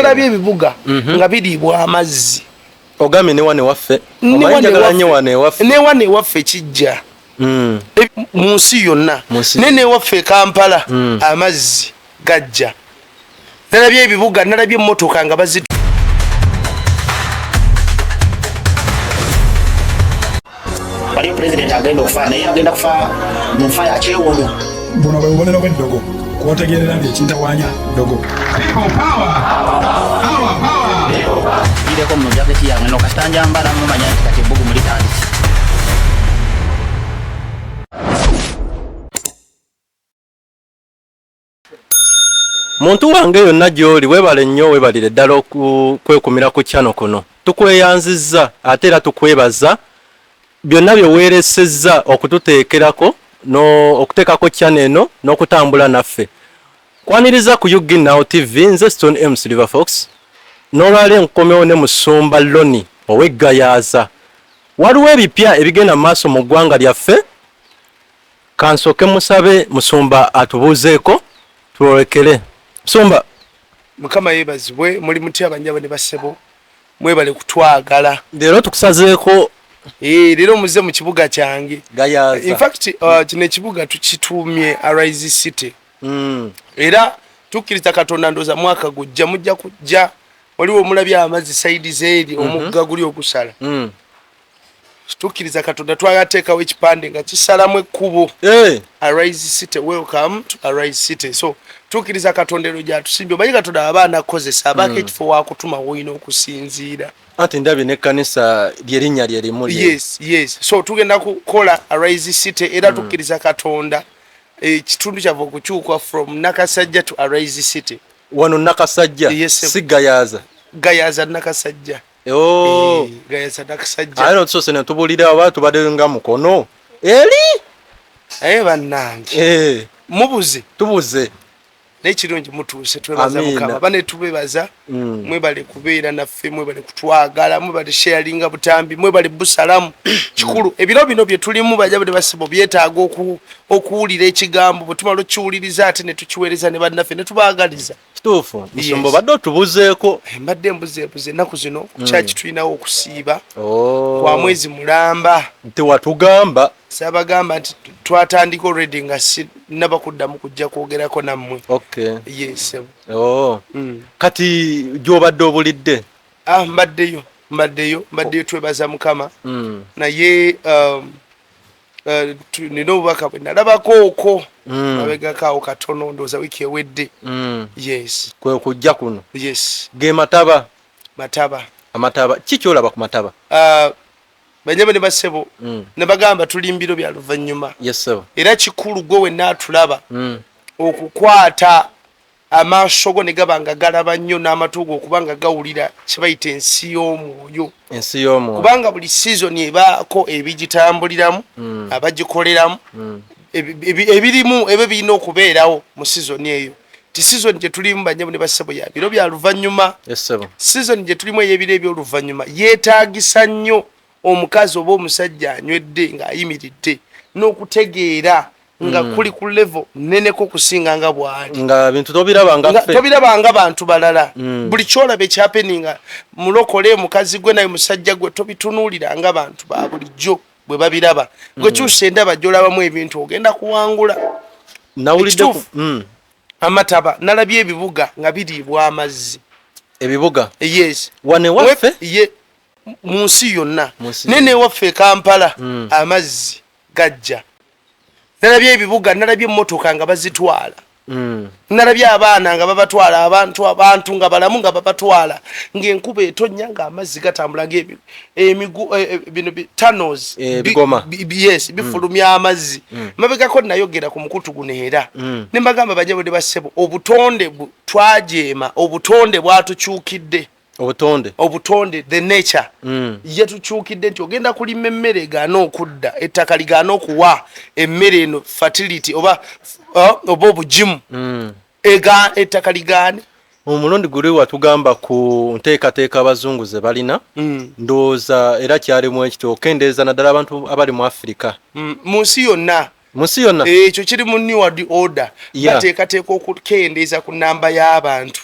nalabye ebibuga nga biriibwa amazzi ogambye ne wane waffe ne wane waffe kijja mu nsi yonna ne waffe Kampala amazzi gajja nalabye ebibuga nalabye emmotoka nga bazitu wali president agenda okufa naye agenda kufa mu nfa ya kyewuunyo buno bwe bubonero bw'eddogo kwotegerera nti ekintawanya ddogo ireko muno jaketi yange nokasitanja mbala mumanya nti kati ebbugu mulitandisi muntu wange yonna gy'oli webale nnyo webalire ddala okwekumira ku channel kuno tukweyanzizza ate era tukwebaza byonna bye weeresezza okututeekerako okuteekako channel eno n'okutambula naffe kwaniriza ku UG Now TV nze Stone M Silver Fox n'olwaleero nkomewo ne Musumba Loni ow'Eggayaza waliwo ebipya ebigenda mu maaso mu ggwanga lyaffe kansooke musabe Musumba atubuuzeeko tulolekere Musumba Mukama yeebazibwe muli mutya banjaba ne basebo mwebale kutwagala leero tukusazeeko leero muze mu kibuga kyange Gayaza in fact kino ekibuga tukituumye Arise City era tukkiriza Katonda ndoza mwaka gujja mujja kujja waliwo omulabya amazzi side zeeri omugga guli ogusala tukkiriza Katonda twagateekawo ekipande nga kisalamu ekkubo Arise City welcome to Arise City so tukkiriza Katonda ero gyatusimbye omanyi Katonda abaana akozesa abaako ekifo wakutuma woyina okusinziira ati ndabye n'ekkanisa lyerinnya lye limu yes so tugenda kukola Arise City era tukkiriza Katonda kitundu kyava okukyukwa from Nakasajja to Arise City wano Nakasajja si Gayaza Nakasajja Gayaza Nakasajja ayo tusose ne tubulira abantu badde nga mukono eri bannange mubuze tubuze n'ekirungi mutuuse twebaza Mukama bane tubebaza mwebale kubeera naffe mwebale kutwagala mwebale sharinga butambi mwebale busalamu kikulu ebiro bino bye tulimu bajja bade basibo byetaaga okuwulira ekigambo bwe tumala okiwuliriza ate ne tukiweereza ne bannaffe ne tubaagaliza kituufu Musumba badde otubuzeeko mbadde mbuzeebuze ennaku zino kukyaki tulinawo okusiiba kwa mwezi mulamba tewatugamba sabagamba nti twatandika already nga nabakuddamu kujja kwogerako nammwe yes kati gy'obadde obulidde mbaddeyo twebaza Mukama naye nina obubaka bwe nalabako okwo mabegakaawo katono ndowooza wiiki ewedde yes kwe kujja kuno yes ge amataba ki kyolaba ku mataba banyama ne basebo ne bagamba tuli mbiro bya luvannyuma era kikulu gwe wenna atulaba okukwata amaaso go ne gabanga galaba nnyo n'amatugo okubanga gawulira kibayita ensi y'omwoyo kubanga buli season ebaako ebigitambuliramu abagikoleramu ebirimu ebyo birina okubeerawo mu season eyo ti season gye tulimu banyama ne basebo ya biro bya luvannyuma season gye tulimu ey'ebiro eby'oluvannyuma yeetaagisa nnyo omukazi oba omusajja anywedde ng'ayimiridde n'okutegeera nga kuli ku level neneko kusinga nga bwali nga bintu tobirabanga bantu balala buli kyolaba ekyapeninga mulokole mukazi gwe naye musajja gwe tobitunuulira nga bantu ba bulijjo bwe babiraba gwe kyusa endaba gyolabamu ebintu ogenda kuwangula nawulidde amataba nalabye ebibuga nga biriibwa amazzi ebibuga yes wane waffe mu nsi yonna nene waffe Kampala amazzi gajja nalabye ebibuga nalabye emmotoka nga bazitwala nalabye abaana nga babatwala abantu nga balamu nga babatwala ng'enkuba etonnya nga amazzi gatambula bino tunnels bifulumya amazzi mabegako nayogera ku mukutu guno era ne mbagamba banyabo ne basebo obutonde twajeema obutonde bwatukyukidde obutonde the nature yetukyukidde nti ogenda kulima emmere egaana okudda ettaka ligaana okuwa emmere eno fertility oba obugimu ettaka ligaane omulundi guli watugamba ku nteekateeka abazungu ze balina ndowooza era kyalimu ekiti okendeeza naddala abantu abali mu Afirika mu nsi yonna musi yonna ekyo kiri mu new world order bateekateeka okukendeeza ku namba y'abantu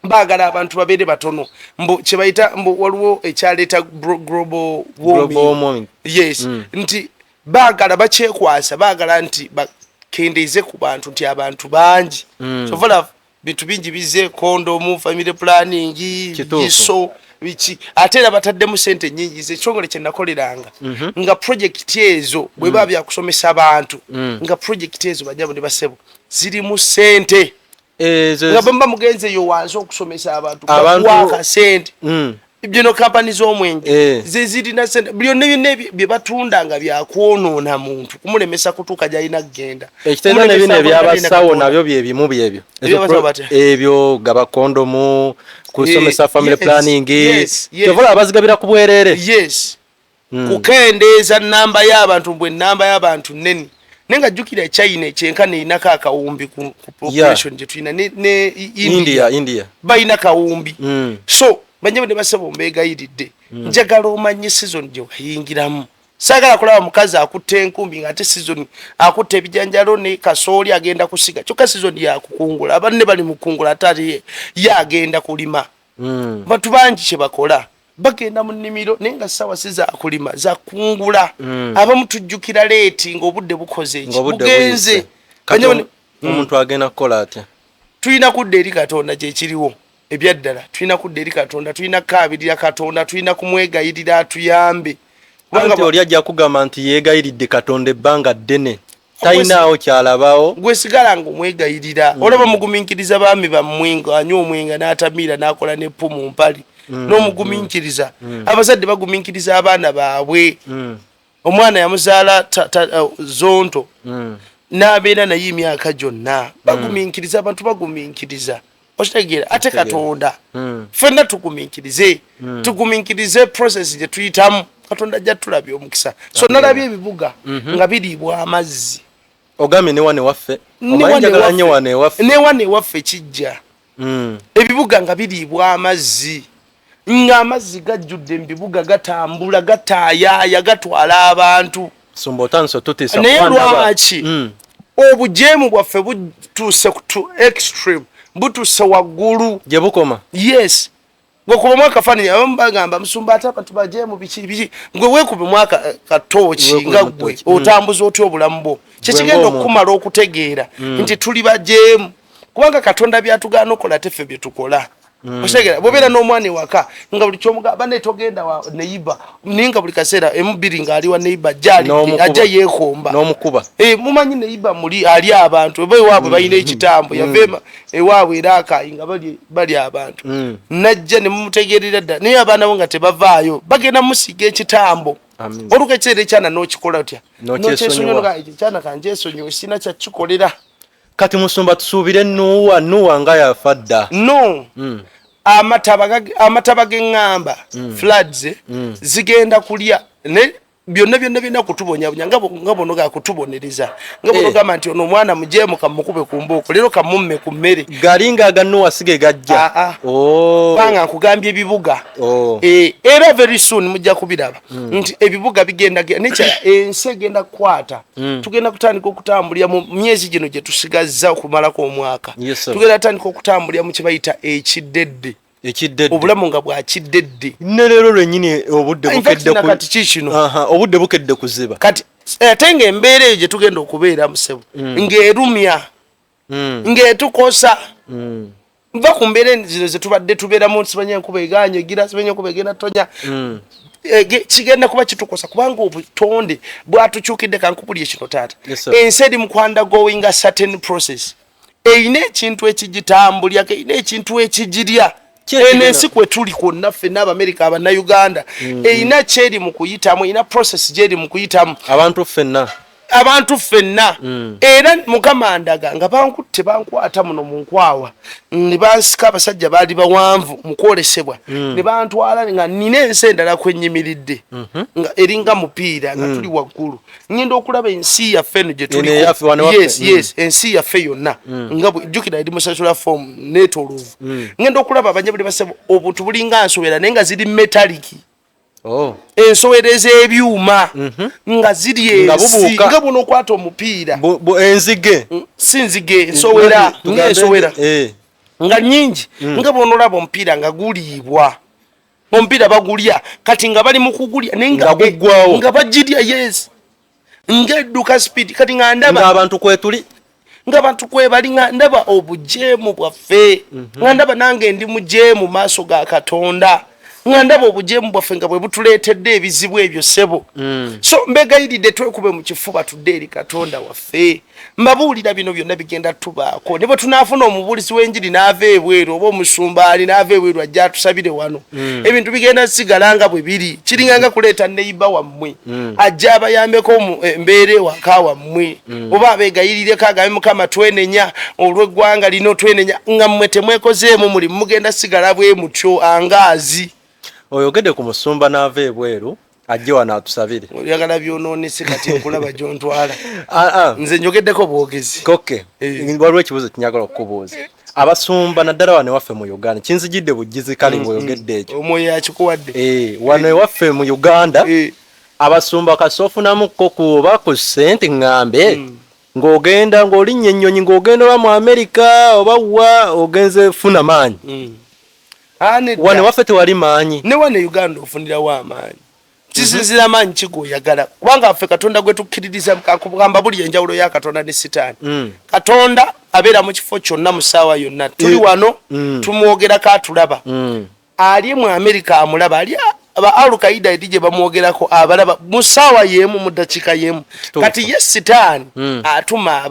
baagala abantu babeere batono mbu kyebayita mbu waliwo ekyaleeta global warming yes nti baagala bakyekwasa baagala nti bakendeeze ku bantu nti abantu bangi sovola bintu bingi bize kondomu family planning biso biki ate era bataddemu sente nyingi zekitongole kye nakoleranga nga project ezo bwe baba byakusomesa abantu nga project ezo bajja ne basebo ziri mu sente nga bamba mugenze yo wanzo okusomesa abantu kwa sente ibyo company z'omwenge ziziri na sente byonna bye batunda nga byakwonona muntu kumulemesa kutuka jayina genda ekitenda ne bine byabasawo nabyo byebimu byebyo ebyo gaba kondomu kusomesa family planning tovola abazigabira kubwerere kukendeeza namba y'abantu bwe namba y'abantu neni nenga jukira China ekyenkana inaka akawumbi ku population je tuina ne India bayina kawumbi so banyebe ne basaba mbegayidde njagala omanye season je wayingiramu sagala kulaba mukazi akutte enkumbi ngate season akutte ebijanjalo ne kasooli agenda kusiga kyokka season ya kukungula abanne bali mukungula atari ya agenda kulima batu banji kye bakola bagenda mu nnimiro nenga sawa siza kulima za kungula abamu tujjukira leti ng'obudde bukoze eki bugenze omuntu agenda kukola atya tulina kudda eri Katonda kye kiriwo ebyaddala tulina kudda eri Katonda tulina kaabirira Katonda tulina kumwegayirira atuyambe wanti oli ajja kugamba nti yeegayiridde Katonda ebbanga ddene talinawo kyalabawo gwe sigala ng'omwegayirira olaba mugumiikiriza baami bammwe anywa omwenga n'atamiira n'akola n'eppu mu mpali n'omugumiikiriza abazadde bagumiikiriza abaana baabwe omwana yamuzaala zonto n'abeera naye emyaka gyonna bagumiikiriza abantu bagumiikiriza okitegeera ate Katonda ffenna tugumiikirize process gye tuyitamu Katonda ajja tulabye omukisa so nalabye ebibuga nga biriibwa amazzi ogambye ne wane waffe omanjagala nnyo wane waffe ne wane waffe kijja ebibuga nga biriibwa amazzi nga amazzi gajjudde mu bibuga gatambula gatayaaya gatwala abantu sumbotanso tutisa naye lwaki obujeemu bwaffe butuuse to extreme butuuse waggulu gye bukoma yes ngokuba mwaka fani abamu bagamba musumba ate abantu bajeemu biki ngwe weekube mwaka katooki nga gwe otambuza otya obulamu bwo kyekigenda okumala okutegeera nti tuli bajeemu kubanga Katonda byatugaana okola teffe bye tukola osegera bobera n'omwana waka nga buli kyomugamba netogenda wa neiba ninga buli kaseera emubiri nga ali wa neiba jali ajja yekomba n'omukuba mumanyi neiba muri ali abantu ebe wabwe bayina ekitambo yavema ewaabwe eraka inga bali abantu najja ne mumutegerera dda naye abaana bo nga tebavaayo bagenda musiga ekitambo oluka ekiseera ekyana n'okikola otya n'okyesonyiwa ekyana kanjesonyiwa sina kyakikolera kati musumba tusuubire nuwa nga yafa dda no amataba g'eŋŋamba floods zigenda kulya ne byonna kutubonya nga bono gakutubonereza nga bono gamba nti ono omwana mujeemu kamukube ku mbooko leero kamumme ku mmere galinga aganuwa sige gajja banga nkugambye ebibuga era very soon mujja kubiraba nti ebibuga bigenda nekyala ensi egenda kukwata tugenda kutandika okutambulira mu myezi gino gye tusigazza okumalako omwaka tugenda kutandika okutambulira mu kye bayita ekiddedde obulamu nga bwakiddedde ne leero lwennyini obudde bukedde kuziba kati ate ng'embeera eyo gye tugenda okubeera musebo ng'erumya ng'etukosa nva ku mbeera zino ze tubadde tubeeramu sibanye enkuba eganye egira sibanye enkuba egenda tonya kigenda kuba kitukosa kubanga obutonde bwatukyukidde kankubulye kino taata ensi eri mu undergoing a certain process eyina ekintu ekigitambulyako eyina ekintu ekigirya ensi kwe tuli kwonna ffenna Abamerika Abanayuganda eyina kyeri mu kuyitamu eyina process gyeri mu kuyitamu abantu ffenna era Mukama ndaga nga bankutte bankwata muno mu nkwawa ne bansika abasajja baali bawanvu mu kwolesebwa ne bantwala nga nina ensi endala kwennyimiridde nga eringa mupiira nga tuli waggulu ngenda okulaba ensi yaffe eno gye tuli yes ensi yaffe yonna nga jjukira eri musasula form netoluvu ngenda okulaba abanyabuli basebo obuntu bulinga nsobera naye nga ziri metaliki ensowera ez'ebyuma nga ziri ensi nga buno okwata omupiira enzige si nzige ensowera ng'ensowera nga nnyingi nga buno olaba omupiira nga guliibwa omupiira bagulya kati nga bali mu kugulya naye nga bagirya yes ng'edduka speed kati nga ndaba ng'abantu kwetuli ng'abantu kwebali nga ndaba obujeemu bwaffe nga ndaba nange ndi mu jeemu maaso ga Katonda nga ndaba obujeemu bwaffe nga bwe butuleetedde ebizibu ebyo ssebo so mbegayiridde twekube mu kifuba tudde eri Katonda waffe mbabuulira bino byonna bigenda tubaako ne bwe tunaafuna omubuulizi w'enjiri n'ava ebweru oba omusumbaali n'ava ebweru ajja atusabire wano ebintu bigenda sigala nga bwe biri kiringa nga kuleeta neiba wammwe ajja abayambeko embeera ewaka wammwe oba abeegayirireko agambe Mukama twenenya olw'eggwanga lino twenenya nga mmwe temwekozeemu mulimu mugenda sigala bwe mutyo angaazi oyogedde ku musumba n'ava ebweru ajje wano atusabire oyagala byonoonese kati okulaba gy'ontwala nze njogeddeko bwogezi koke waliwo ekibuuzo kinyagala okukubuuza abasumba naddala wano ewaffe mu Uganda kinzijidde bujjizi kale ng'oyogedde ekyo omwoyo yakikuwadde wano ewaffe mu Uganda abasumba kasoofunamukko kuba ku ssente ŋŋambe ng'ogenda ng'olinnya ennyonyi ng'ogenda oba mu Amerika oba wa ogenze funa maanyi wano ewaffe tewali maanyi ne wano Uganda ofunirawo amaanyi kisinzira amaanyi kigoyagala kubanga waffe Katonda gwe tukkiririza kugamba buli enjawulo ya Katonda ne Sitaani Katonda abeera mu kifo kyonna mu ssaawa yonna tuli wano tumwogerako atulaba ali mu Amerika amulaba ali aba Al-Qaeda edi gye bamwogerako abalaba mu ssaawa y'emu mu ddakiika y'emu kati ye Sitaani atuma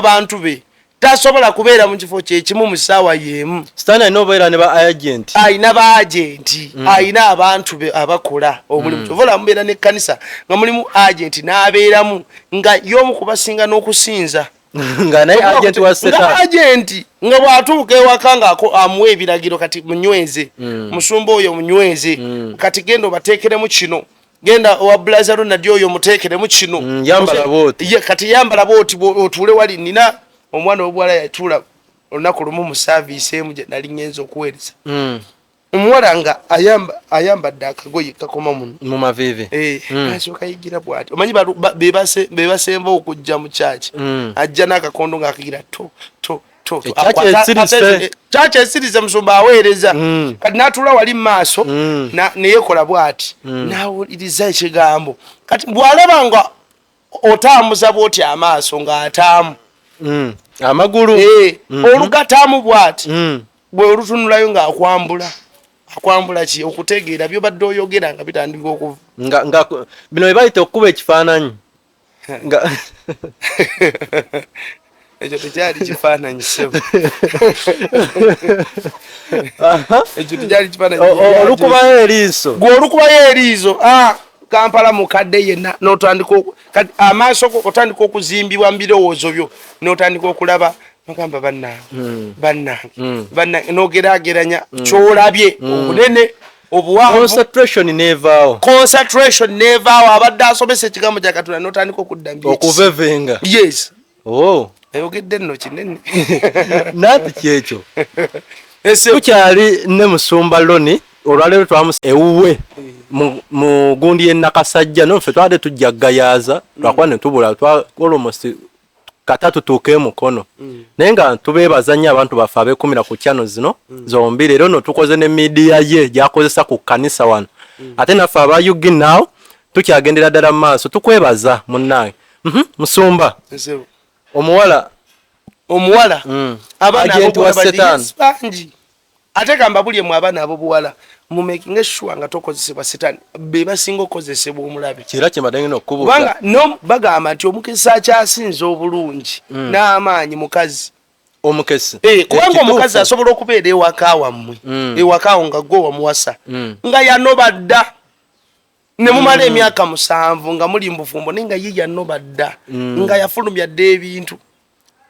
bantu be tasobola kubeera mu kifo kyekimu mu ssaawa y'emu Sitaani alina obeera ne ba agenti ayina ba agenti ayina abantu be abakola omulimu kyovola mubeera n'ekkanisa nga mulimu agenti n'abeeramu nga y'omu kubasinga n'okusinza nga naye agenti wa Setaani nga agenti nga bw'atuuka ewaka nga amuwa ebiragiro kati munyweze musumba oyo munyweze kati genda obateekeremu kino genda owa Lazaro nadyo oyo muteekeremu kino yambala booti kati yambala booti otuule wali nina omwana w'obuwala yatuula olunaku lumu mu saaviisi emu gye nali ngenza okuweereza omuwala nga ayambadde akagoye kakoma mu maviivi asooka yigira bw'ati omanyi be basemba okujja mu kyaki ajja n'akakondo ng'akagira kyaki esirize musumba aweereza kati n'atuula wali mu maaso neyekola bw'ati n'awuliriza ekigambo kati bw'alaba nga otambuza bw'oti amaaso ng'ataamu amagulu olugataamu bw'ati bwe olutunulayo ng'akwambula ki okutegeera byobadde oyogera nga bitandika okuva bino bye bayita okukuba ekifaananyi ekyo tekyali kifaananyi sebo ekyo tekyali kifaananyi olukubayo eriiso gwe olukubayo eriiso Kampala mukadde yenna n'otandika amaaso go otandika okuzimbibwa mu birowoozo byo n'otandika okulaba bagamba bannange n'ogeraageranya ky'olabye obunene obuwanvu concentration neevaawo abadde asomesa ekigambo kya Katonda n'otandika okudda okuvevenga yes ayogedde nno kinene naati kyekyo tukyali ne musumba Loni olwaleero twamusa ewuwe mu gundi y'Ennakasajja noffe twade tujja gayaaza twakuba ne tubula almost kata tutuuke mukono naye nga tubeebaza nnyo abantu baffe abeekumira ku channel zino zombi leero no tukoze ne media ye gyakozesa ku kkanisa wano ate naffe aba Yugi Now tukyagendera ddala mu maaso tukwebaza munnange musumba omuwala abaana wa Setaani ate gamba buli emu abaana ab'obuwala mu making sure nga tokozesebwa Setaani be basinga okozesebwa omulabe kira kimadengeno okubuuza kubanga no bagamba nti omukisa akyasinza obulungi n'amaanyi mukazi omukesi kubanga omukazi asobola okubeera ewaka wammwe ewakawo nga gwe wamuwasa nga yanoba dda ne mumala emyaka 7 nga muli mbufumbo naye nga ye yanoba dda nga yafulumya dda ebintu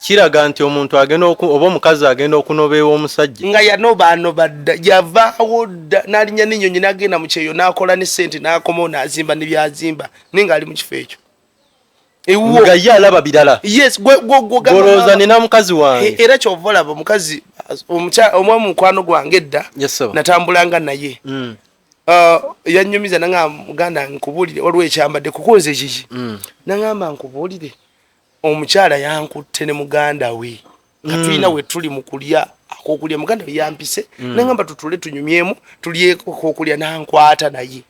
kiraga nti omuntu agenda oba omukazi agenda okunobeewa omusajja nga yanoba dda yavaawo dda n'alinnya n'ennyonyi n'agenda mu kyeyo n'akola ne ssente n'akomawo n'azimba ne byazimba naye ng'ali mu kifo ekyo nga ye alaba birala yes golooza nina mukazi wange era kyova olaba omukazi omwami mukwano gwange edda natambulanga naye yanyumiza nanga muganda nkubulire waliwo ekyambadde kukonze kiki nangamba nkubulire omukyala yankutte ne muganda we katulina we tuli mu kulya akokulya muganda we yampise nangamba tutule tunyumyemu tulye akokulya nankwata naye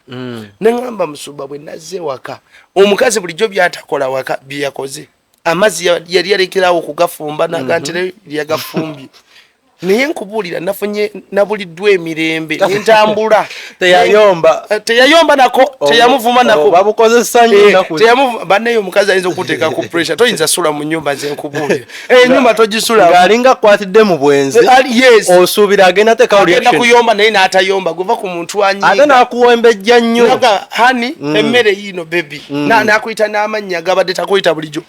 nangamba musuba bwe nazze waka omukazi bulijjo byatakola waka byakoze amazi yali yalekerawo kugafumba nagantire yagafumbye naye nkubulira nafunye nabuliddwa emirembe n'entambula teyayomba nako teyamuvuma nako babukozesa nnyo naku teyamuvuma banneyo omukazi ayinza okuteeka ku pressure toyinza sula mu nnyumba nze nkubulira ennyumba togisula ng'alinga akwatidde mu bwenzi yes osuubira agenda teekawo reaction agenda kuyomba naye n'atayomba guva ku muntu anyiga ate n'akuwembejja nnyo naga hani emmere yino baby n'akuyita n'amannya gabadde takuyita bulijjo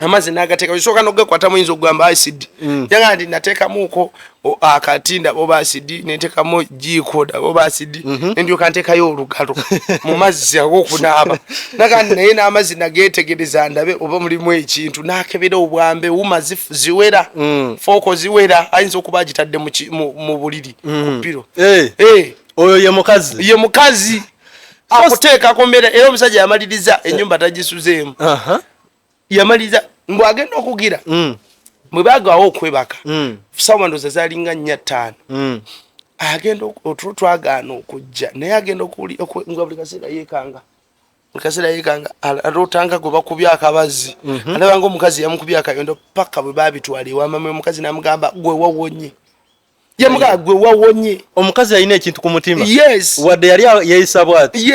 amazi nagateeka bisoka nogekwata muyinza okugamba acid yanga ndi nateekamuuko akatinda oba acid neteekamu jikoda oba acid ndyoka nteekayo olugalo mu mazzi ag'okunaaba nagandi naye n'amazzi nageetegereza ndabe oba mulimu ekintu nakebera obwambe umazi ziwera fooko ziwera ayinza okuba agitadde mu buliri ku piro oyo ye mukazi akuteekako mbeera era omusajja yamaliriza ennyumba tagisuzeemu yamaliza ngo agenda okugira mwe bagawo okwebaka sawa ndoza zalinga 4-5 agenda otutwagana okujja naye agenda okuli nga buli kasera yekanga alotanga go bakubya akabazi alaba ngo omukazi yamukubya akayondo paka bwe babitwala ewamamwe omukazi namugamba gwe wawonye yamuga gwe wawonye omukazi alina ekintu ku mutima yes wadde yali yeyisa bwati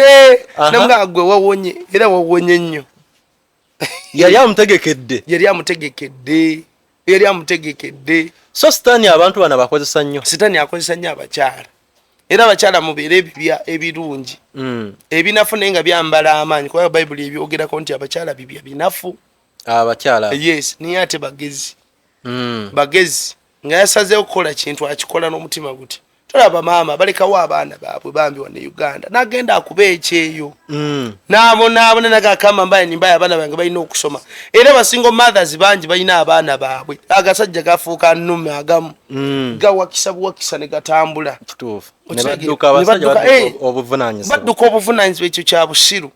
namuga gwe wawonye era wawonye nnyo yali amutegekedde so sitaani abantu bana bakozesa nnyo sitaani akozesa nnyo abakyala era abakyala mubeere ebibya ebirungi ebinafu naye nga byambala amaanyi kubanga bayibuli ebyogerako nti abakyala bibya binafu abakyala yes naye ate bagezi nga yasazeewo okukola kintu akikola n'omutima guti tolaba maama balekawo abaana baabwe bambi wane Uganda nagenda akuba ekyeyo naabona nagakama mbaye nimbaye abaana bange balina okusoma era basingo mothers bangi balina abaana baabwe agasajja gafuuka nnume agamu gawakisa buwakisa ne gatambula badduka obuvunanyizibwa ekyo kya busiru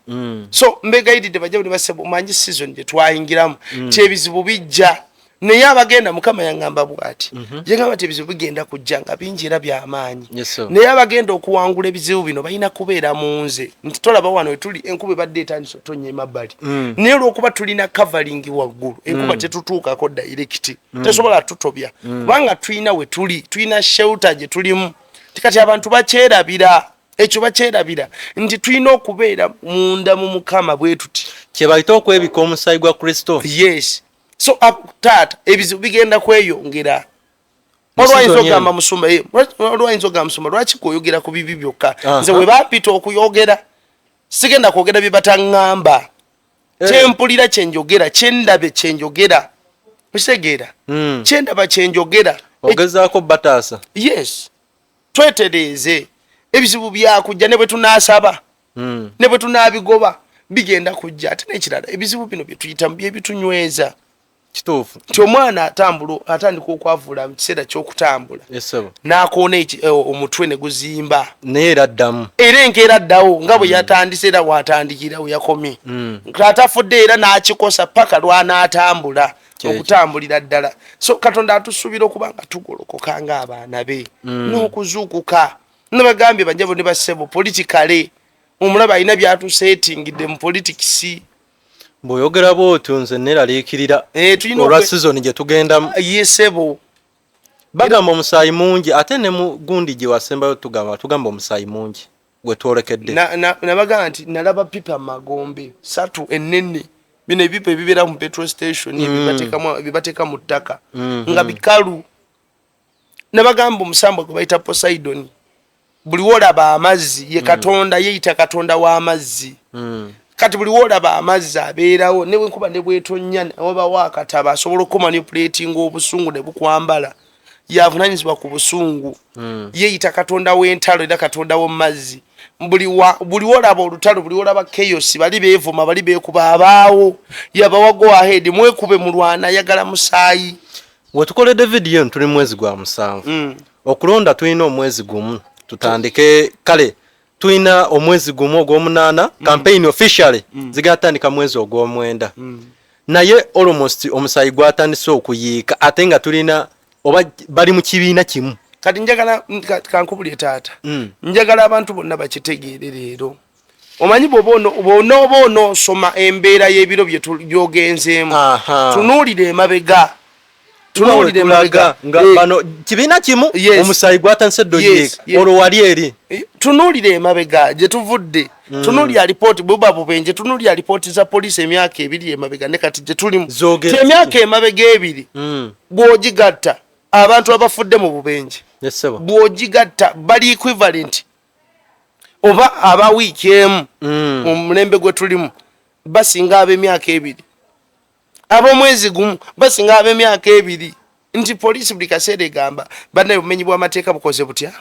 so mbegayididde bajja buli basebo manyi season gye twayingiramu kyebizibu bijja naye abagenda mukama yangamba bwati yangamba ti ebizibu bigenda kujja nga bingi era by'amaanyi naye abagenda okuwangula ebizibu bino balina kubeera mu nze nti tolaba wano wetuli enkuba ebadde etandisa otonya emabbali naye olwokuba tulina covering waggulu enkuba tetutuukako direct tesobola tutobya kubanga tulina we tuli tulina shelter gye tulimu tikati abantu bakyerabira ekyo bakyerabira nti tulina okubeera munda mu mukama bwe tuti kye bayita okwebika omusaayi gwa Kristo yes so tata ebizibu bigenda kweyongera olwayinza ogamba musumba lwaki kwoyogera ku bibi byokka nze we bapita okuyogera sigenda kwogera bye bataŋŋamba kyempulira kyenjogera kyendabe kyenjogera kitegeera kyendaba kyenjogera ogezaako bataasa yes twetereeze ebizibu byakujja ne bwe tunaasaba ne bwe tunaabigoba bigenda kujja ate n'ekirala ebizibu bino bye tuyitamu bye bitunyweza kituufu kyomwana atambula atandika okwavula mu kiseera ky'okutambula n'akoona omutwe ne guzimba naye era addamu era enkeera addawo nga bwe yatandise era watandikira we yakomye atafudde era n'akikosa paka lwanaatambula okutambulira ddala so Katonda atusuubira okuba nga tugolokoka ng'abaana be n'okuzuukuka nabagambye banjabo ne basebo politikale omulaba alina byatuseetingidde mu politikisi bw'oyogera bw'otyo nze neeraliikirira olwa sizoni gye tugendamu yesebo bagamba omusaayi mungi ate ne mu gundi gye wasembayo tugamba omusaayi mungi gwe twolekedde nabagamba nti nalaba pipa magombe 3 ennene bino ebipa ebibeera mu petrol station ebibateeka mu ttaka nga bikalu nabagamba omusambwa gwe bayita Poseidon buli wolaba amazzi ye Katonda yeyita Katonda w'amazzi kati buli wolaba amazzi abeerawo ne bwenkuba ne bwetonnya oba wakataba asobola okumanipulating obusungu ne bukwambala yavunanyizibwa ku busungu yeyita Katonda w'entalo era Katonda w'amazzi buli wolaba olutalo buli wolaba chaos bali beevuma bali beekuba abaawo yabawa go ahead mwekube mulwana yagala musaayi wetukoledde vidiyo tuli mwezi gwa 7 okulonda tulina omwezi gumu tutandike kale tuina omwezi gumu ogw'omunaana campaign officially zigatandika mwezi ogw'omwenda naye almost omusayi gwatandise okuyiika ate nga tulina oba bali mu kibiina kimu kati njagala kankubulye taata njagala abantu bonna bakitegeere leero omanyi bw'oba osoma embeera y'ebiro byogenzeemu tunuulire emabega bano kibiina kimu omusayi gwatandise doyiika olwo wali eri tunuulire emabega gye tuvudde tunuulya alipooti buba bubenje tunuulya alipooti za poliisi emyaka ebiri emabega ne kati gye tulimu emyaka emabega ebiri bw'ogigatta abantu abafudde mu bubenje bw'ogigatta bali equivalent oba aba wiiki emu mu mulembe gwe tulimu basinga ab'emyaka ebiri ab'omwezi gumu basinga ab'emyaka ebiri nti poliisi buli kaseera egamba bannaye obumenyi bw'amateeka bukoze butya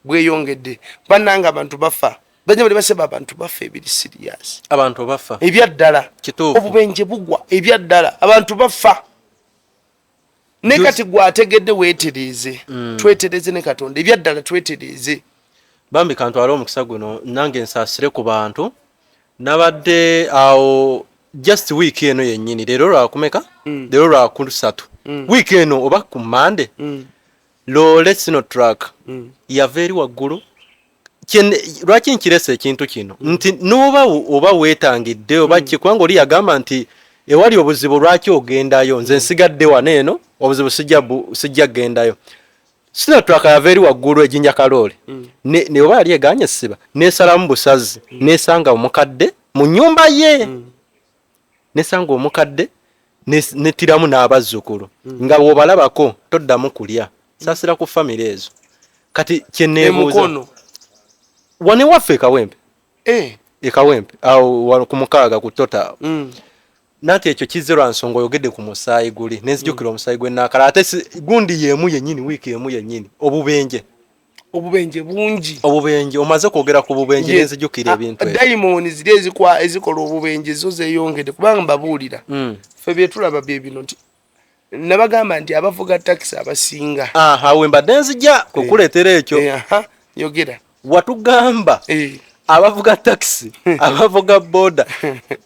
bweyongedde bannanga abantu bafa bajja bali baseba abantu bafa ebiri serious abantu bafa ebyaddala obubenje bugwa ebyaddala abantu bafa ne kati gwategedde weetereze twetereze ne Katonda ebyaddala twetereze bambi kantwala omukisa guno nange nsaasire ku bantu nabadde awo just week eno yennyini leero lwakumeka leero lwakusatu week eno oba ku Monday loole sino track yava eri waggulu lwaki nkiresa ekintu kino nti n'oba oba weetangidde oba kubanga oli yagamba nti ewali obuzibu lwaki ogendayo nze nsigadde wano eno obuzibu sijja gendayo sino track yava eri waggulu ejinja kaloole ne oba yali eganye siba nesalamu busazi nesanga omukadde mu nnyumba ye nesanga omukadde netiramu n'abazzukulu nga bw'obalabako toddamu kulya saasira ku famire ezo kati kyeneebuuza wane waffe ekawempe ekawempe awo ku mukaaga ku tota nati ekyo kizze lwa nsonga oyogedde ku musaayi guli nenzijukira omusaayi gwennaakala ate gundi yeemu yennyini wiiki emu yennyini obubenje bungi obubenje omaze kwogera ku bubenje nenzijukira ebintu dayimoni ziri ezikola obubenje zo zeeyongedde kubanga mbabuulira ffe byetulaba bye bino nti nabagamba nti abavuga takisi abasinga we mbadde nzija kukuleetera ekyo yogera watugamba abavuga taxi abavuga boda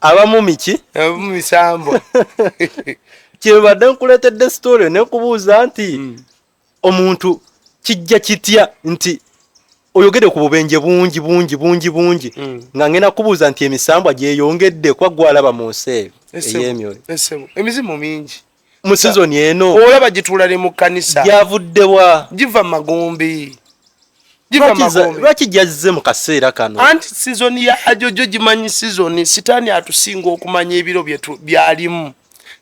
abamu miki abamu misambo kyebadde nkuleetedde story nekubuuza nti omuntu kijja kitya nti oyogedde ku bubenje bungi nga ngenda kubuuza nti emisambwa gyeyongedde kwa gwalaba mu nsi ey'emyoyo emizimu mingi mu sizoni eno olaba gitulale mu kkanisa gyavuddewa giva magombe lwaki jazze mu kaseera kano anti sizoni ya ajojo gimanyi sizoni sitaani atusinga okumanya ebiro byalimu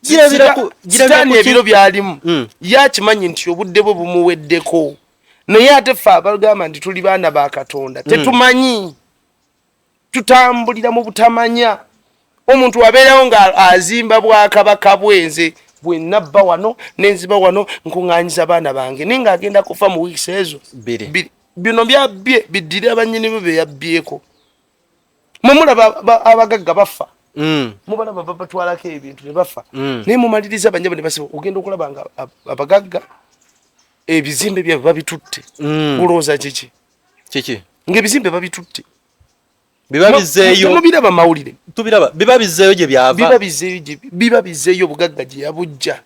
sitaani ebiro byalimu yakimanyi nti obudde bwe bumuweddeko naye ate ffe abagamba nti tuli baana ba Katonda tetumanyi tutambulira mu butamanya omuntu wabeerawo nga azimba bwakabaka bwenze bwenabba wano nenziba wano nkuŋŋaanyiza baana bange naye ng'agenda kufa mu wiiki ezo bino byabbye biddire abanyini be beyabbyeko mumulaba abagagga bafa mubalaba babatwalako ebintu ne bafa naye mumaliriza abanyaba ne basiba ogenda okulaba nga abagagga ebizimbe byabwe babitutte olowooza kiki ng'ebizimbe babitutte mubiraba mawulire tubiraba biba bizzeeyo gye byava biba bizzeeyo obugagga gye yabujja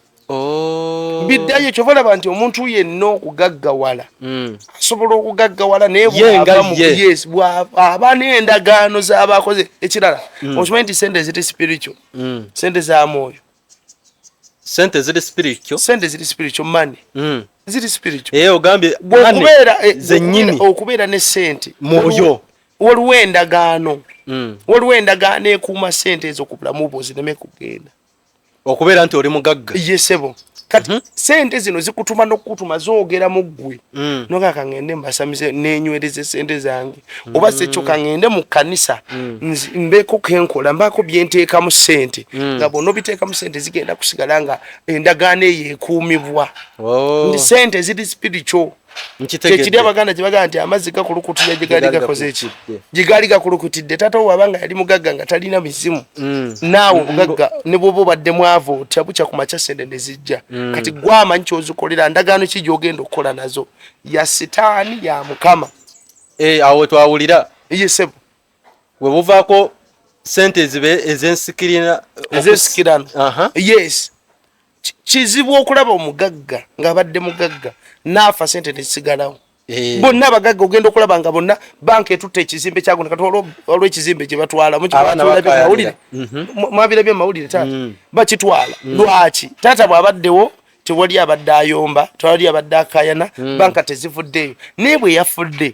biddayo kyova olaba nti omuntu yenna okugaggawala asobola okugaggawala naye bw'aba n'endagaano z'abakoze ekirala okimanyi nti sente ziri spiritual sente za mwoyo sente ziri spiritual money ziri spiritual ogambye zennyini okubeera ne sente mwoyo waliwo endagaano ekuuma sente ezo ku bulamu bwo zireme kugenda okubeera nti oli mugagga yesebo kati sente zino zikutuma n'okutuma zoogera mu ggwe noga kangende mbasamize nenywereze sente zange oba sekyo kangende mu kkanisa mbeeko kenkola mbaako byenteeka mu sente nga bw'ona obiteeka mu sente zigenda kusigala nga endagaano eyo ekuumibwa ndi sente ziri spiritual kyekiri abaganda gye bagamba nti amazzi gakulukutira gye gaali gakoze eki gye gaali gakulukutidde taata wo wabanga yali mugagga nga talina mizimu naawe obugagga ne bwoba obadde mwavu otya bukya ku makya sente ne zijja kati gwamanyi kyozikolera ndagaano ki gy'ogenda okukola nazo ya sitaani ya mukama awo twawulira yesebo we buvaako sente zibe ezensikirina ezensikirano yes kizibu okulaba omugagga ng'abadde mugagga n'afa sente nezisigalawo bonna abagagga ogenda okulaba nga bonna banka etutte ekizimbe kyagona kati olw'ekizimbe gye batwala mwabirabye mawulire taata bakitwala lwaki taata bw'abaddewo tewali abadde ayomba tewali abadde akayana banka tezivuddeyo naye bwe yafudde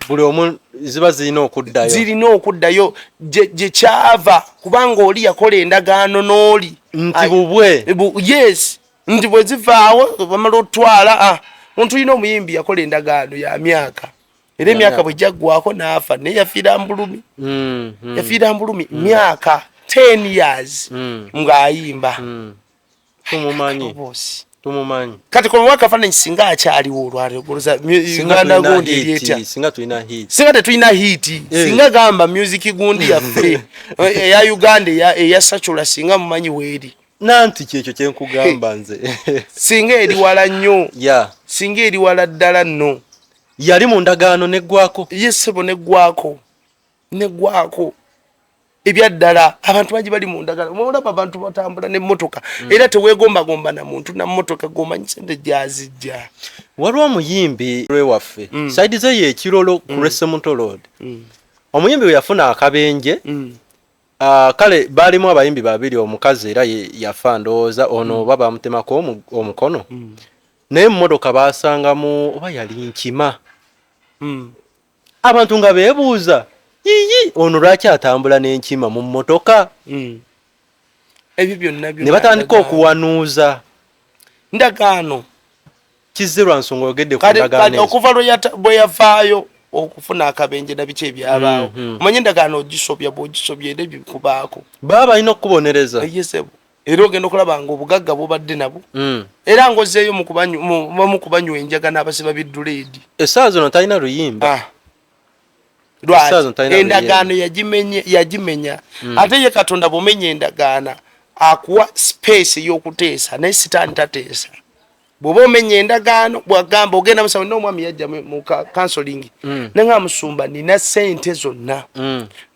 buli omu ziba zirina okuddayo gye kyava kubanga oli yakola endagaano n'oli nti bubwe yes nti bwe zivaawo bamala otwala omuntu yina omuyimbi yakola endagaano ya myaka era emyaka bwe jaggwako n'afa naye yafiira mbulumi myaka 10 years ng'ayimba tumumanyi kati kono wakafaananyi singa akyaliwo olwalogoloza Uganda gundi eryetya singa tetulina hiiti singa gamba music gundi yaffe eya Uganda eya Sachula singa mumanyi weeri nanti kyekyo kyenkugamba nze singa eri wala nnyo singa eri wala ddala nno yali mu ndagaano neggwako yesebo neggwako ebyaddala abantu bangi bali mu ndagaano mulaba abantu batambula n'emmotoka era teweegombagomba na muntu na mmotoka gomanyi sente gyazijja waliwo omuyimbi lwewaffe saidi ze y'ekirolo ku Lwesemuto Road omuyimbi we yafuna akabenje kale baalimu abayimbi babiri omukazi era yafa ndowooza ono oba bamutemako omukono naye mmotoka baasangamu oba yali nkima abantu nga beebuuza yiyi ono lwaki atambula n'enkima mu mmotoka ebyo byonna ne batandika okuwanuuza ndagaano kizze lwa nsonga oyogedde ku ndagaano okuva bwe yavaayo okufuna akabenje na biki ebyabaawo omanye endagaano ogisobya bw'ogisobya era ebyo bikubaako baba balina okubonereza yesebo era ogenda okulaba nga obugagga bubadde nabo era ng'ozzeeyo mu kubanywa enjaga n'abasiba bidduleedi essaawa zino talina luyimba endagaano yagimenya ate ye Katonda bw'omenya endagaana akuwa space y'okuteesa naye sitaani tateesa bw'oba omenya endagaano bw'agamba ogenda musawo n'omwami yajja mu counseling nenga musumba nina sente zonna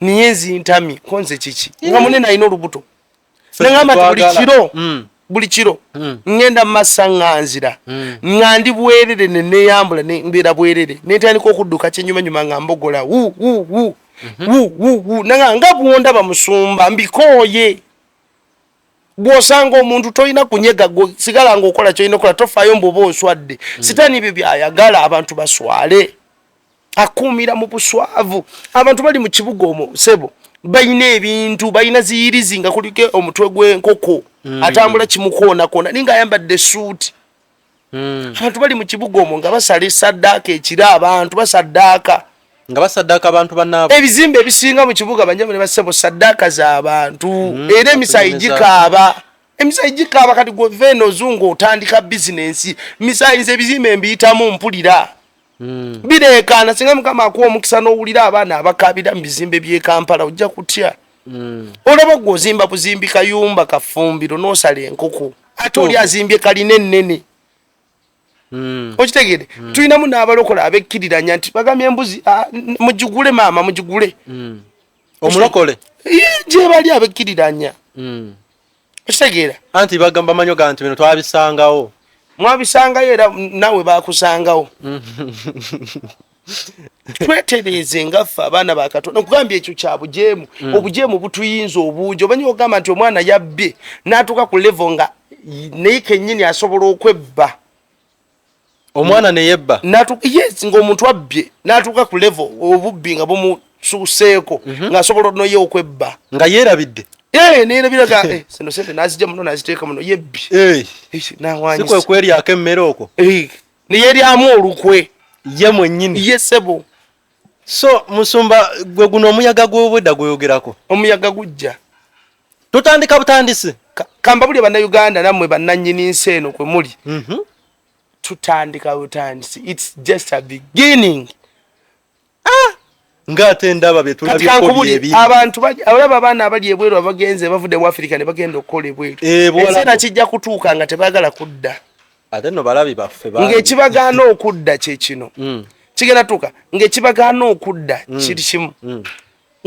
niye nzintami konze kiki nga munene alina olubuto nengamba buli kiro ngenda mumasaŋŋanzira nga ndi bwerere neneyambula mbeera bwerere netandika okudduka kyenyumanyuma nga mbogola nga bwondaba musumba mbikooye bw'osanga omuntu tolina kunyega sigala ng'okola kyolina okola tofaayo mbwoba oswadde sitaani ebyo byayagala abantu baswale akuumira mu buswavu abantu bali mu kibuga omwo sebo balina ebintu balina ziyirizi nga kuliko omutwe gw'enkoko atambula kimukoonakona ninga ayambadde suuti abantu bali mu kibuga omwo nga basala esaddaaka ekiro abantu basaddaaka nga basaddaaka abantu bannaabo ebizimbe ebisinga mu kibuga banjabule basebo saddaaka z'abantu era emisayi gikaaba kati gwe veeno ozungu otandika bizinensi misayi nze ebizimbe mbiyitamu mpulira bireekaana singa mukama akuwa omukisa n'owulira abaana abakaabira mu bizimbe by'e Kampala ojja kutya olaba gwe ozimba buzimbi kayumba kafumbiro n'osala enkoko ate oli azimbye kalina ennene okitegere tulinamu n'abalokola abekkiriranya nti bagambye embuzi mugigule maama mugigule omulokole gye bali abekkiriranya okitegeera anti bagamba manyoga nti bino twabisangawo mwabisangayo era nawe bakusangawo twetereeze ngaffe abaana ba Katonda okugambya ekyo kya bujeemu obujeemu butuyinza obungi omanyi ogamba nti omwana yabbye n'atuuka ku level nga naye kennyini asobola okwebba omwana neyebba yes ng'omuntu abbye n'atuuka ku level obubbi nga bumusuuseeko ng'asobola noye okwebba nga yeerabidde neerabiraga sino sente nazijja muno naziteeka muno yebbi sikwe kweryako emmere okwo neyeryamu olukwe ye mwennyini yesebo so musumba gwe guno omuyaga gw'obwedda gweyogerako omuyaga gujja tutandika butandisi kamba buli bannayuganda nammwe bannannyini nsi eno kwe muli tutandika butandisi it's just a beginning ngate ndaba betulabye abantu abalaba abaana abali ebweru abagenze bavudde mu Africa ne bagenda okukola ebweru ekiseera kijja kutuuka nga tebaagala kudda ate no balabi baffe ng'ekibagaana okudda kye kino kigenda tuka ng'ekibagaana okudda kiri kimu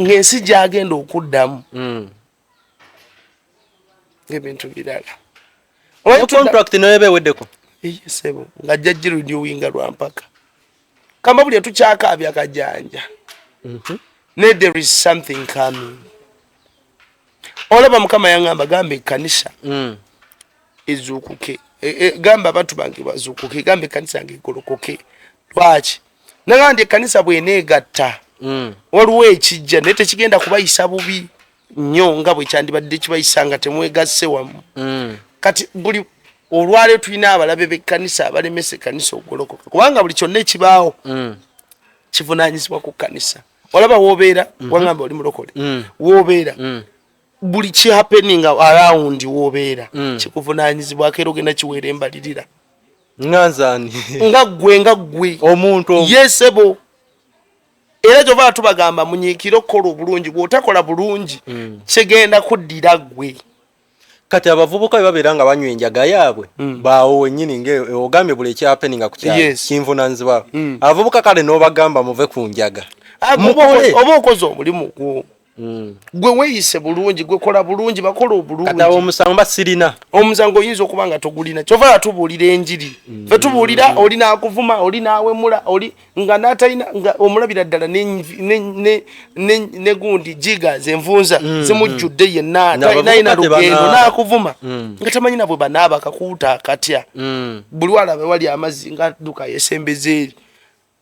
ng'ensi gyagenda okuddamu ng'ebintu birala contract noyebe weddeko sebo nga jjajjiro ndi owinga lwa mpaka kamba buli tukyakaabya akajanja ne there is something coming olaba mukama yangamba gamba ekkanisa ezuukuke gamba abantu bange bazuukuke gamba ekkanisa yange egolokoke lwaki nagamba ekkanisa bweneegatta waliwo ekijja naye tekigenda kubayisa bubi nnyo nga bwe kyandibadde kibayisa nga temwegasse wamu kati buli olwaleero tulina abalabe b'ekkanisa abalemesa ekkanisa ogolokoka kubanga buli kyonna ekibaawo kivunaanyizibwa ku kkanisa olaba woobeera wangamba oli mulokole woobeera buli kihappening around woobeera kikuvunaanyizibwako era ogenda kiweera embalirira nganzani nga ggwe omuntu yesebo era gyova tubagamba munyiikire okukola obulungi bw'otakola bulungi kigenda kuddira ggwe kati abavubuka bwe babeera nga banywa enjaga yaabwe baawo wennyini ng'ogambye buli ekyappeninga ku kyalo kinvunaanyizibwako abavubuka kale n'obagamba muve ku njaga oba okoze omulimu gwo gwe weeyise bulungi gwe kola bulungi bakola obulungi kati awo omusango basirina omusango oyinza okuba nga togulina kyova tubuulira enjiri fe tubuulira oli naakuvuma oli naawemula oli nga n'atalina nga omulabira ddala ne gundi jigas envunza zimujjudde yenna talina lugendo naakuvuma nga tamanyina bwe banaaba akakuuta akatya buli walaba wali amazzi nga adduka yesembezeeri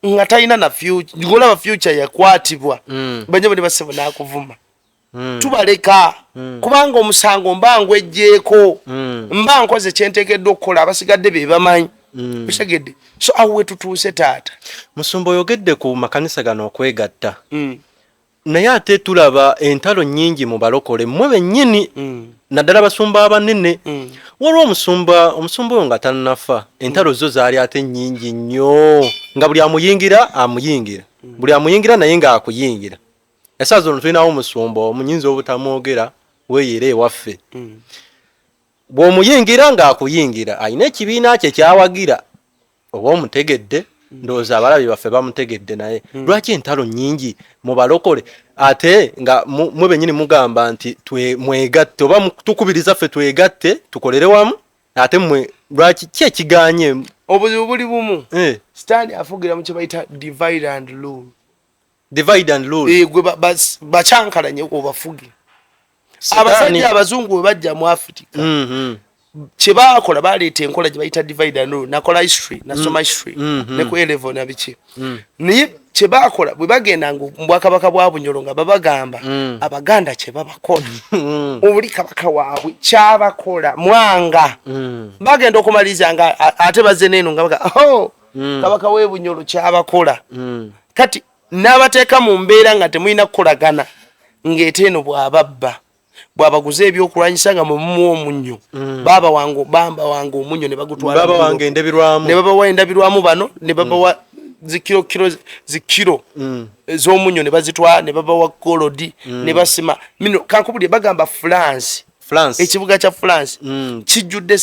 nga talina na future ngolaba future yakwatibwa banye bali basebo nakuvuma tubaleka kubanga omusango mbango ejjeeko mbango ze kyentekeddwa okukola abasigadde be bamanyi bishagedde so awe tutuuse taata musumba oyogedde ku makanisa gano okwegatta naye ate tulaba entalo nnyingi mu balokole mmwe bennyini naddala basumba abanene waliwo omusumba oyo nga tannafa entalo zo zaali ate nnyingi nnyo nga buli amuyingira naye ng'akuyingira esaaza ono tulinawo omusumba omunyinza obutamwogera weeyera ewaffe bw'omuyingira ng'akuyingira alina ekibiina kye kyawagira oba omutegedde ndowooza abalabi baffe bamutegedde naye lwaki entalo nnyingi mu balokole ate nga mwe bennyini mugamba nti mwegatte oba tukubiriza ffe twegatte tukolere wamu ate mwe lwaki ki ekiganye obuzibu buli bumu sitaani afugira mu kye bayita divide and rule gwe bakyankalanye obafuge abasajja abazungu bwe bajja mu Africa kye baakola baleeta enkola gye bayita divide and rule nakola history nasoma history ne ku A-level na biki naye kye baakola bwe bagendanga mu bwakabaka bwa Bunyoro nga babagamba Abaganda kye babakola obuli kabaka waabwe kyabakola mwanga bagenda okumaliriza nga ate bazze neeno nga baga kabaka w'e Bunyoro kyabakola kati n'abateeka mu mbeera nga temulina kukolagana ng'ete eno bw'abaguza ebyokulwanyisa nga mumuwa omunnyo bamba wange omunnyo ne bagutwala ne babawa endabirwamu bano ne babawa zikiro ez'omunnyo ne bazitwala ne babawa golodi ne basima kankubulye bagamba France ekibuga kya France kijjudde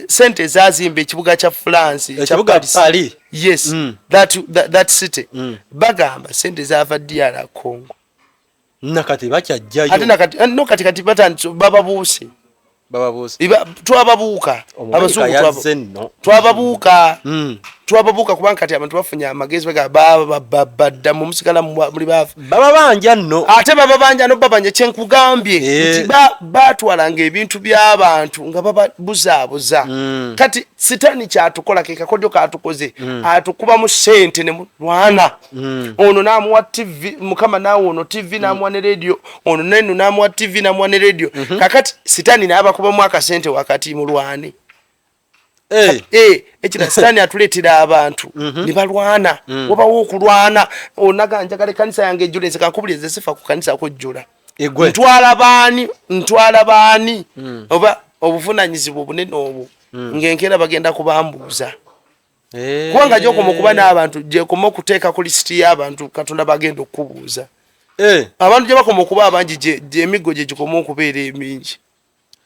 sente ezazimba ekibuga kya France ekibuga Paris yes that city bagamba sente zava DR Congo nakati bakyajjayo ate nakati kati batandise bababuuse twababuuka abazungu twababuuka kubanga kati abantu bafunye amagezi badda mu musigala muli baafu baba banja nno ate baba banja no babanje kyenkugambye nti batwalanga ebintu by'abantu nga bababuzaabuza kati sitaani kyatukola ke kakodyo katukoze atukuba mu ssente ne mulwana ono n'amuwa TV mukama naawe ono TV n'amuwa ne radio ono neno n'amuwa TV n'amuwa ne radio kakati sitaani n'abakubamu akasente wakati mulwane ekira sitaani atuleetera abantu ne balwana wabawo okulwana onaganjagala ekkanisa yange ejjula ezekankubuliriza sifa ku kanisa kujjula ntwala baani oba obuvunanyizibwa obunene obwo ng'enkeera bagenda kubambuuza kubanga gyokoma okuba n'abantu gyekoma okuteeka ku lisiti y'abantu katonda bagenda okukubuuza abantu gye bakoma okuba abangi emiggo gye gikoma okubeera emingi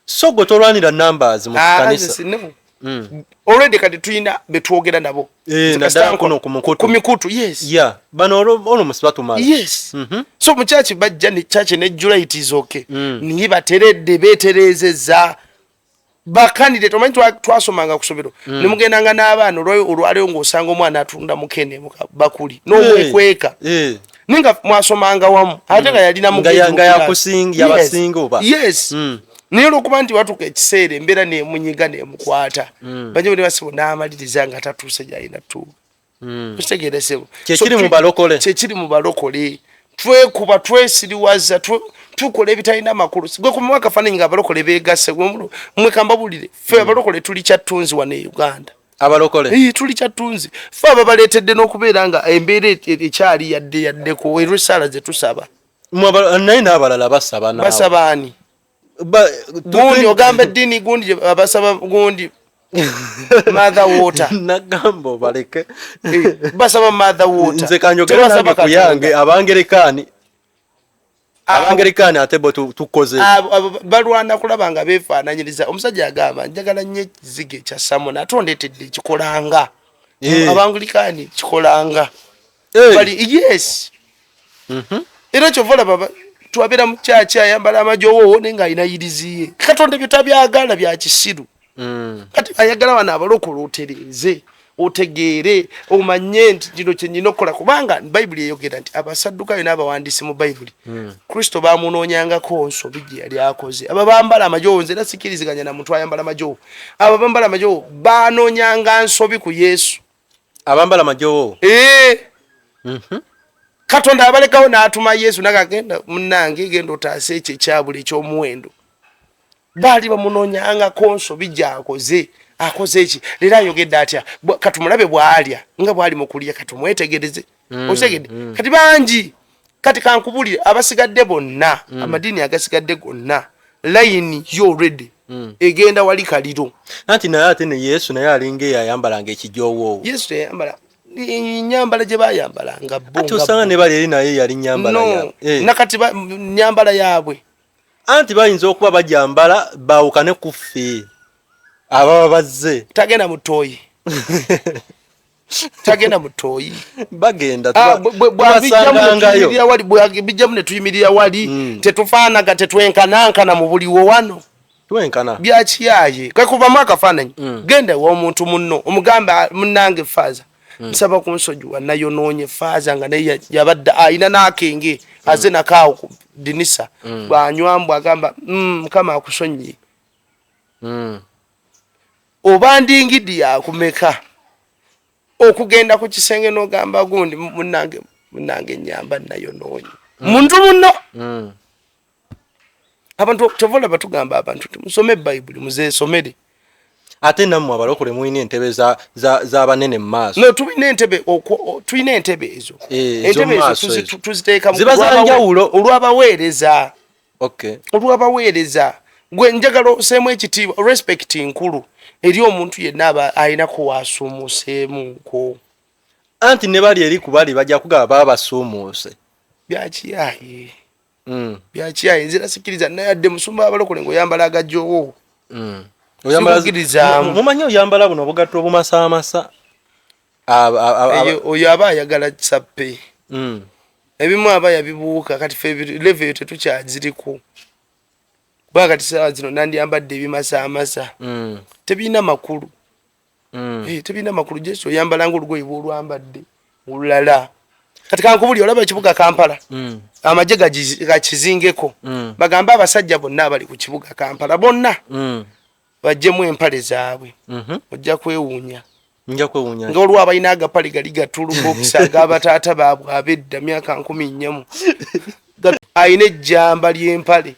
so gwe tolwanira numbers mu kanisa already kati tulina betwogera nabo nadala kuno ku mikutu yes yeah bano ono musibatu mala yes so mu church bajja ne church ne July it is okay ni bateredde beterezeza bakandide tomanyi twasomanga kusomero nimugendanga n'abaana olwaleero ng'osanga omwana atunda mukene bakuli n'omwekweka ninga mwasomanga wamu ate nga yalina nga yakusinga yabasinga oba yes niyo lokuba nti watuka ekiseera embeera nemunyiga nemukwata banje buli basibo n'amaliriza nga tatuuse gyalina tuuba kitegeresebo kyekiri mu balokole twekuba twesiriwaza tukola ebitalina makulu gwe ku mwaka faananyi nga abalokole beegasse mwe kambabulire ffe abalokole tuli kyattunzi wano e Uganda abalokole tuli kyattunzi ffe ababaleetedde n'okubeera nga embeera ekyali yaddeko erwesaala ze tusaba naye n'abalala basabaani gundi ogamba eddiini gundi abasaba gundi mother water nagamba baleke basaba mother water nze kanjogera nange kuyange abangerikani ate bo tukoze balwana kulaba nga beefaananyiriza omusajja agamba njagala nnyo ekizigo ekya samona atondeetedde kikolanga abangerikani kikolanga bali yes era kyova olaba twabeera mu kyaki ayambala amajowo nenga alina yiriziye katonda byetabyagala bya kisiru kati ayagala wana abalokole otereeze otegeere omanye nti kino kyenyina okukola kubanga bayibuli eyogera nti abasaddukayo n'abawandiisi mu bayibuli kristo bamunoonyangako nsobi gye yali akoze abo bambala amajowo nze era sikiriziganya na muntu ayambala amajowo abo bambala amajowo banoonyanga nsobi ku yesu abambala amajowo katonda abalekawo n'atuma yesu nakagenda munnange genda otaase ekyo ekyabula ekyomuwendo baali bamunoonyangako nsobi gyakoze akoze eki leero ayogedde atya katumulabe bw'alya nga bw'ali mu kulya katumwetegereze okitegedde kati bangi kati kankubulire abasigadde bonna amadiini agasigadde gonna layini yo already egenda wali kaliro anti naye ate ne yesu naye alinga eyayambalanga ekijoowo yesu teyayambala nyambala gye bayambalanga ate osanga ne bali eri naye yali nyambala nakati nyambala yaabwe anti bayinza okuba bajambala baawukane ku ffe ababa bazze tagenda mutoyi tagenda mutoyi bagenda bijjamu ne tuyimirira wali tetufaanaga tetwenkanankana mu buliwo wano twenkana byakiyaye kakubamu akafaananyi genda w'omuntu munno omugamba munnange faaza nsaba kunsojuwa nayonoonye faaza nga naye yabadde ayina n'akenge aze nakaawo ku dinisa bw'anywambwa agamba mukama akusonyiye oba ndingidi yakumeka okugenda ku kisenge n'ogamba gundi munnange nyamba nayonoonye muntu munno abantu tovola batugamba abantu musome bayibuli muzeesomere ate nammwe abalokole mulina entebe z'abanene mu maaso no tulina entebe ezo entebe ezo tuziteeka ziba za njawulo olw'abaweereza olw'abaweereza gwe njagala oseemu ekitiibwa respect nkulu eri omuntu yenna aba alina kuwaasuumuuseemuko anti ne bali eri ku bali bajja kugaba baba basuumuuse byakiyaye byakiyaye nzira sikiriza nayadde musumba abalokole ng'oyambala agajjowo mumanyi oyambala buno obugatto obumasaamasa oyo aba ayagala sappe ebimu aba yabibuuka kati fe level tetukyaziriku kuba kati saawa zino nandiyambadde ebimasaamasa tebirina makulu tebirina makulu jesu oyambalanga olugoye bwolwambadde olulala kati kankubuli olaba ekibuga Kampala amagye gakizingeko bagambe abasajja bonna abali ku kibuga Kampala bonna bajjemu empale zaabwe ojja kwewuunya nga olwo abalina agapale gali gatulubokisa ag'abataata baabwe ab'edda myaka 14 ayina ejjamba ly'empale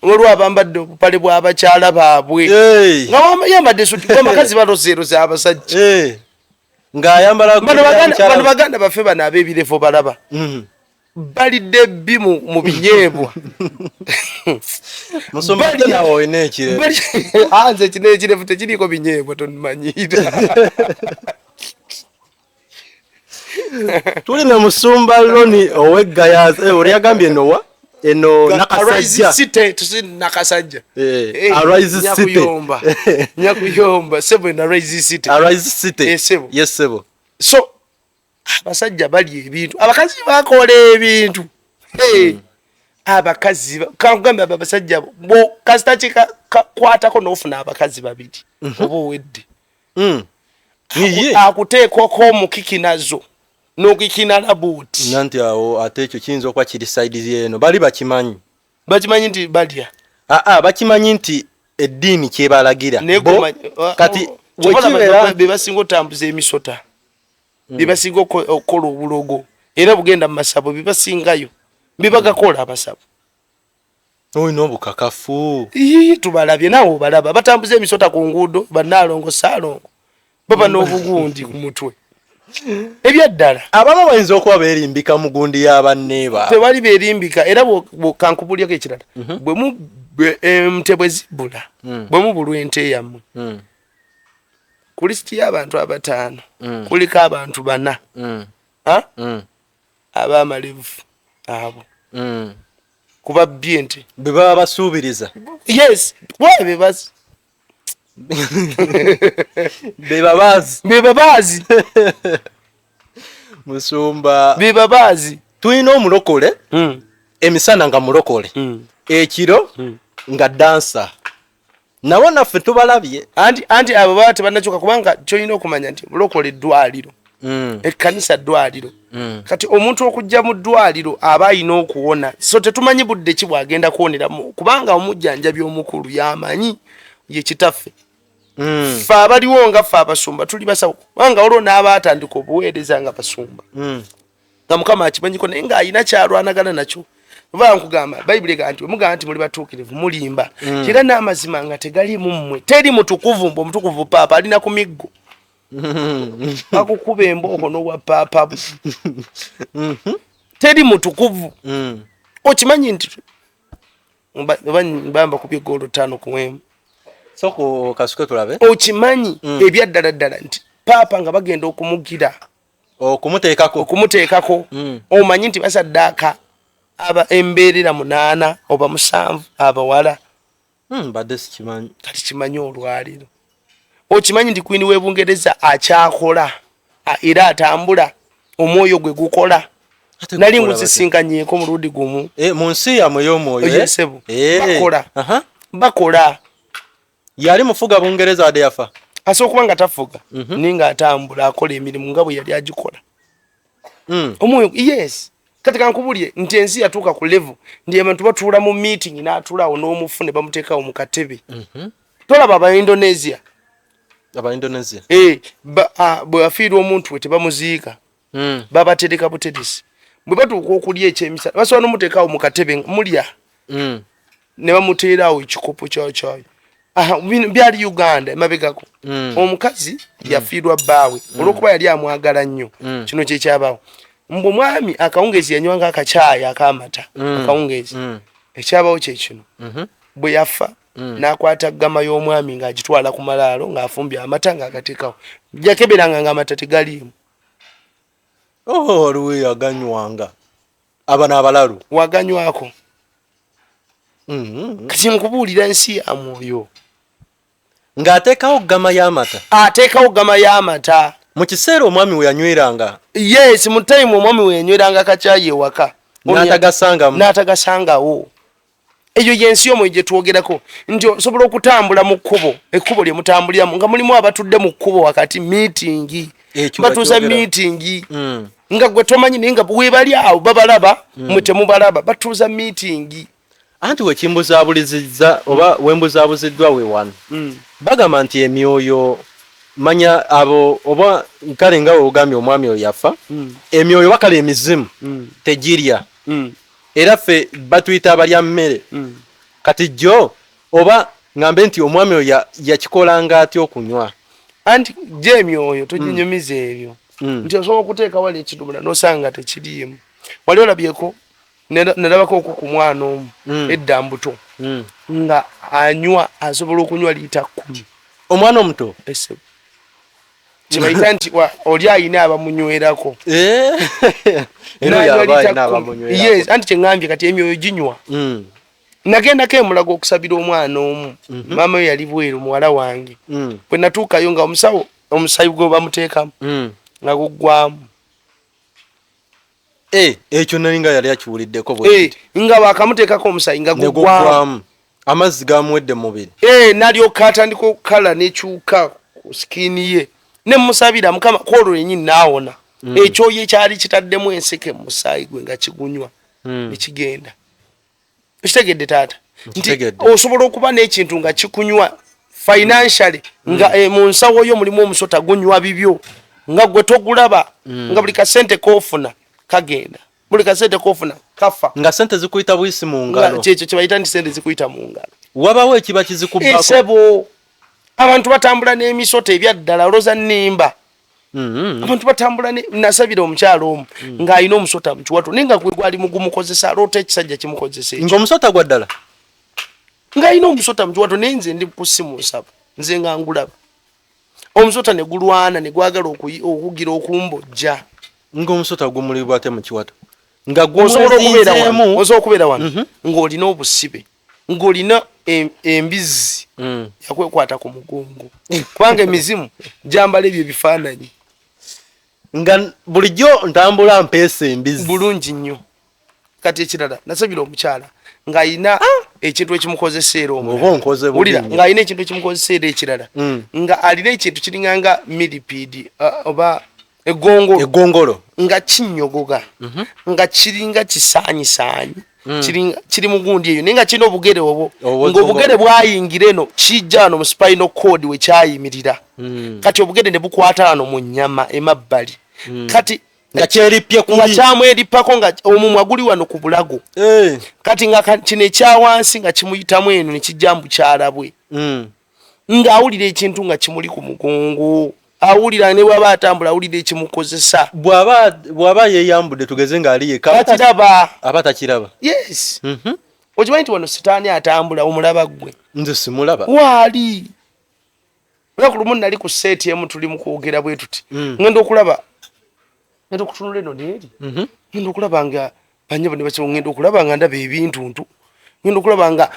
olwo abambadde obupale bw'abakyala baabwe nga yambadde suti bamakazi balozeeroza abasajja bano baganda baffe bano ab'ebirevu balaba balidde bbi mu binyeebwa nze kino ekirevu tekiriiko binyeebwa tonumanyira tulina musumba loni ow'eggayaza oli agambye nowa eno nakasajja city tusi nakasajja Arise City nyakuyomba sebo na Arise City Arise City yes sebo so abasajja bali ebintu abakazi bakola ebintu abakazi kangamba abasajja bo kasitachi kwatako nofuna abakazi babiri obo wedde akuteekwa ko mukiki nazo nokikina labuti nanti awo ate ekyo kiyinza okwa kiri side eno bali bakimanyi nti balya bakimanyi nti eddiini kyebalagira kati bebasinga otambuza emisota bebasinga okukola obulogo era bugenda mu masabo bebasingayo bebagakola amasabo oyina obukakafu tubalabye naawe obalaba batambuza emisota ku nguudo bannaalongo saalongo baba n'obugundi ku mutwe ebyaddala abamu bayinza okuba beerimbika mu gundi y'abanneeba tebali beerimbika era kankubulyako ekirala ente bwe zibbula bwe mubulwa ente yammwe ku lisiti y'abantu abataano kuliko abantu 4 abamalevu abo kuba bbye bwe baba basuubiriza yes wabe bebazi bebabazi musumba bebabazi tulina omulokole emisana nga mulokole ekiro nga dansa nawo naffe tubalabye anti abo baba tebannakyuka kubanga kyolina okumanya nti mulokole eddwaliro ekkanisa ddwaliro kati omuntu okujja mu ddwaliro aba ayina okuwona so tetumanyi budde ki bwagenda kuwoneramu kubanga omujjanjabi omukulu yamanyi ye kitaffe ffe abaliwo nga ffe abasumba tuli basawo kubanga olwo n'abaatandika obuweereza nga basumba nga mukama akimanyiko naye ng'ayina kyalwanagana nakyo oba nkugamba bayibuli egamba nti omugamba nti muli batuukirivu mulimba kira n'amazima nga tegalimu mmwe teri mutukuvu mbu omutukuvu paapa alina ku miggo akukuba embooko n'obwa paapa teri mutukuvu okimanyi nti mbamba kubye goolo 5-1 soko kasuke tulabe okimanyi ebyaddala ddala nti paapa nga bagenda okumugira okumuteekako omanyi nti basaddaaka aba embeerera 8 oba 7 abawala badde sikimanyi kati kimanyi olwaliro okimanyi nti kwini w'Ebungereza akyakola era atambula omwoyo gwe gukola nali nguzisinkanyeko mu ludi gumu mu nsi yamwe y'omwoyo yesebo bakola yali mufuga Bungereza ade yafa asookuba nga tafuga ninga atambula akola emirimu nga bwe yali agikola omwoyo yes kati kankubulye nti ensi yatuuka ku level ndi abantu batuula mu meeting n'atuulaawo n'omufune bamuteekawo mu katebe tolaba Aba-Indonesia bwe bafiirwa omuntu we tebamuziika babatereka buteresi bwe batuuka okulya ekyemisana basobola n'omuteekawo mu katebe mulya ne bamuteerawo ekikopo kyakyayo byali Uganda emabegako omukazi yafiirwa bbaawe olw'okuba yali amwagala nnyo kino kyekyabaawo mbu mwami akawungeezi yanywanga akacaayi akamata akawungeezi ekyabaawo kyekino bwe yafa n'akwata ggama y'omwami ng'agitwala ku malaalo ng'afumbye amata ng'agateekawo yakeberanga ng'amata tegaliimu waliwo yaganywanga aba n'abalalu waganywako kati nkubuulira ensi ya mwoyo ng'ateekawo ggama y'amata ateekawo ggama y'amata mu kiseera omwami we yanyweranga yes mu time omwami we yanyweranga akacaayi ewaka n'atagasangawo eyo yensi omwe gye twogerako nti osobola okutambula mu kkubo ekkubo lye mutambuliramu nga mulimu abatudde mu kkubo wakati meeting batuusa meeting nga gwe tomanyi naye nga weebali awo babalaba mwe temubalaba batuuza meeting anti wekimbuzaabulizizza oba wembuzaabuziddwa we wano bagamba nti emyoyo manya abo oba kale nga ogambye omwami oyo yafa emyoyo bakala emizimu tegirya era ffe batuyita abalya mmere kati jjo oba ngambe nti omwami oyo yakikolanga atya okunywa anti gye emyoyo toginyumiza ebyo nti osobola okuteeka wali ekidomula n'osanga tekiriimu wali olabyeko nerabako oku ku mwana omu edda mbuto nga anywa asobola okunywa liita 10 omwana omuto kibaita nti oli ayina abamunywerako yes anti kyengambye kati emyoyo ginywa nagendako emulago okusabira omwana omu maama we yali bweru muwala wange bwe natuukayo nga omusayi gwe bamuteekamu nga guggwamu ekyo nalinga yali akiwuliddeko nga bakamuteekako omusayi nga guggwamu amazzi gamuwedde mubiri nalyoka atandika okukala nekyuka ku sikiini ye nemusabira mukama kwolwo yenyini naawona ekyoyo ekyali kitaddemu enseke mu musaayi gwe nga kigunywa nekigenda okitegedde taata nti osobola okuba n'ekintu nga kikunywa financially nga mu nsawo yo mulimu omusota gunywa bibyo nga gwe togulaba nga buli kasente koofuna kagenda buli kasente koofuna kafa nga sente zikuyita buyisi mu ngalo kyekyo kyebayita nti sente zikuyita mu ngalo wabawo ekiba kizikubbako sebo abantu batambula n'emisota ebyaddala oloza nnimba abantu batambula nasabira omukyalo omu ng'alina omusota mu kiwato naye nga gwe gwali mugumukozesa aloota ekisajja kimukozesa ekyo ng'omusota gwa ddala ng'alina omusota mu kiwato naye nze ndi ku ssimu nsaba nze nga ngulaba omusota ne gulwana ne gwagala okugira okumbojja ng'omusota gumulibwa ate mu kiwato nga osobola okubeera wano ng'olina obusibe ng'olina embizi yakwekwata ku mugongo kubanga emizimu gyambala ebyo ebifaananyi nga bulijjo ntambula mpeesa embizi bulungi nnyo kati ekirala nasabira omukyala ng'ayina ekintu ekimukozeseera omulira ng'ayina ekintu ekimukozeseera ekirala nga alina ekintu kiringanga milipidi oba eggongolo nga kinyogoga nga kiringa kisaanyisaanyi kiri mugundi eyo naye nga kirina obugere obwo ng'obugere bwayingira eno kijja wano mu spinal cord we kyayimirira kati obugere ne bukwata wano mu nnyama emabbali kati nga kyeripye nga kyamwerippako nga omumwa guli wano ku bulago kati nga kino ekyawansi nga kimuyitamu eno ne kijja mu kyala bwe ng'awulira ekintu nga kimuli ku mugongo awulira ne bwaba atambula awulira ekimukozesa bw'aba yeeyambudde tugeze ng'ali yekka aba takiraba yes okimanyi nti wano sitaani atambula omulaba gwe nze simulaba waali olunaku lumu nali ku seeti emu tuli mu kwogera bwe tuti ngenda okulaba ngenda okutunula eno neeri ngenda okulaba nga banyabo ne bakibo ngenda okulaba nga ndaba ebintuntu ngenda okulaba nga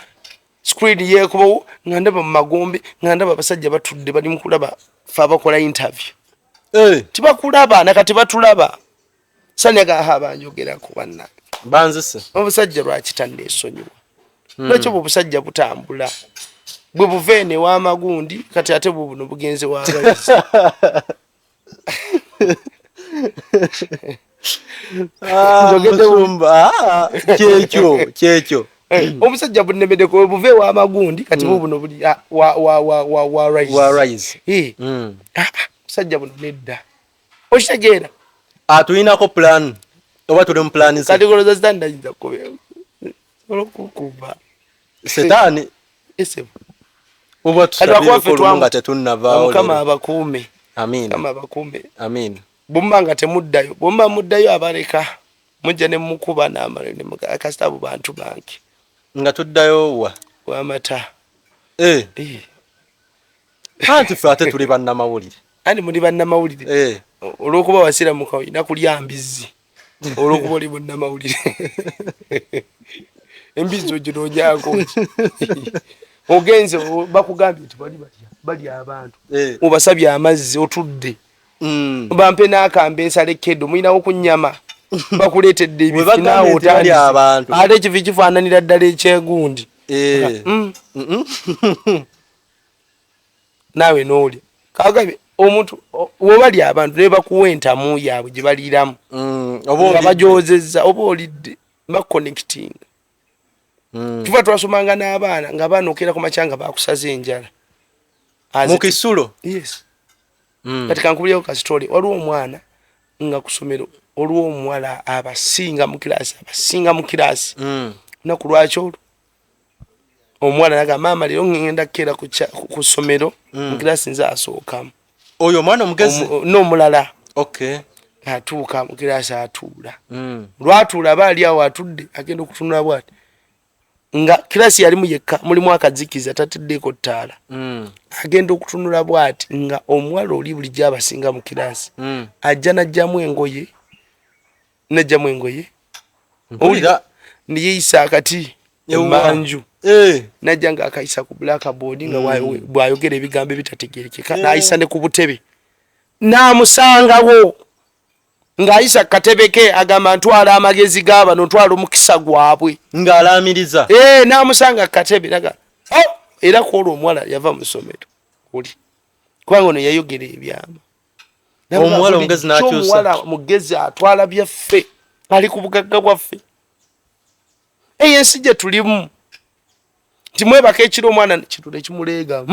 screen yeekubawo nga ndaba mu magombe nga ndaba abasajja batudde bali mu kulaba fe abakola interview tibakulaba nakati batulaba sanyaga banjogerako bannange banzise obusajja lwaki tanneesonyiwa lwaki obwo obusajja butambula bwe buveene w'amagundi kati ate bwe buno bugenze w'abayizi kyekyo omusajja bunemedeko bwe buve w'amagundi kati bwe buno buli w'abayizi omusajja buno nedda okitegeera tulinako plan oba tuli mu plan kati goloza sitaani ayinza kukuba setaani oba tusabirekolunga tetunnavaawo mukama abakuume bwemba nga temuddayo bwemba muddayo abaleka mujja ne mukuba n'amalo ne kasita abo bantu bange nga tuddayo wamata anti ffe ate tuli bannamawulire andi muli bannamawulire olw'okuba wasiramuka olina kulya mbizi olw'okuba oli munnamawulire embizi oginoonyako ogenze bakugambye nti bali abantu obasabye amazzi otudde bampe n'akambe ensala ekkeddo muyinawo ku nnyama bakuleetedde ebifi naawe otandise ate ekifi kifaananira ddala ekyegundi naawe n'olya kagambye omuntu wobali abantu ne bakuwa entamu yaabwe gye baliiramu nga bagyozezza oba olidde bakuconnectinga tuva twasomanga n'abaana nga abaana okeera ku makya nga bakusaza enjala mu kisulo yes kati kankubulyewo kasitole waliwo omwana nga ku ssomero olwo omuwala abasinga mu kiraasi lunaku lwaki olwo omuwala naga maama leero ngenda kukeera ku ssomero mu kiraasi nze asookamu oyo omwana omugezi n'omulala atuuka mu kiraasi atuula lwatuula aba ali awo atudde agenda okutunula bwati nga kirasi yalimu yekka mulimu akazikiza tateddeko ttaala agenda okutunula bw'ati nga omuwala oli bulijjo abasinga mu kirasi ajja najjamu engoye owulira niyeeyisa akati emanju najja nga akayisa ku blackboard nga bw'ayogera ebigambo ebitategerekeka n'ayisa ne ku butebe n'amusangawo ng'ayisa katebe ke agamba ntwala amagezi g'abano ntwala omukisa gwabwe ng'alaamiriza n'amusanga katebe naga era kwolwo omuwala yava mu ssomero oli kubanga ono yayogera ebyama omuwala omugezi n'akyusa omuwala mugezi atwala byaffe ali ku bugagga bwaffe eyo ensi gye tulimu nti mwebaka ekiro omwana kitule kimuleega